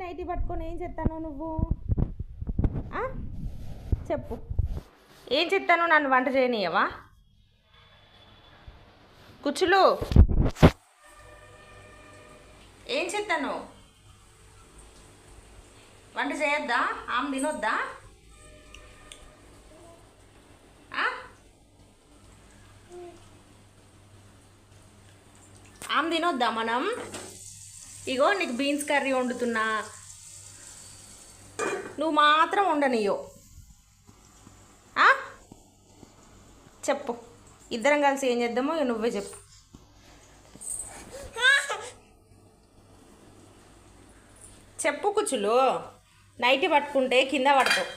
Nightie పట్టుకొని ఏం చేస్తాను నువ్వు? చెప్పు, ఏం చేస్తాను? నన్ను వంట చేయనీయవా? కుచ్చులు ఏం చేస్తాను? వంట చేయొద్దా? ఆమె తినొద్దా? ఆమె తినొద్దా మనం? ఇగో నీకు బీన్స్ కర్రీ వండుతున్నా, నువ్వు మాత్రం ఉండనియో. చెప్పు, ఇద్దరం కలిసి ఏం చేద్దామో నువ్వే చెప్పు. చెప్పు కుచ్చులు, నైటీ పట్టుకుంటే కింద పడతావు.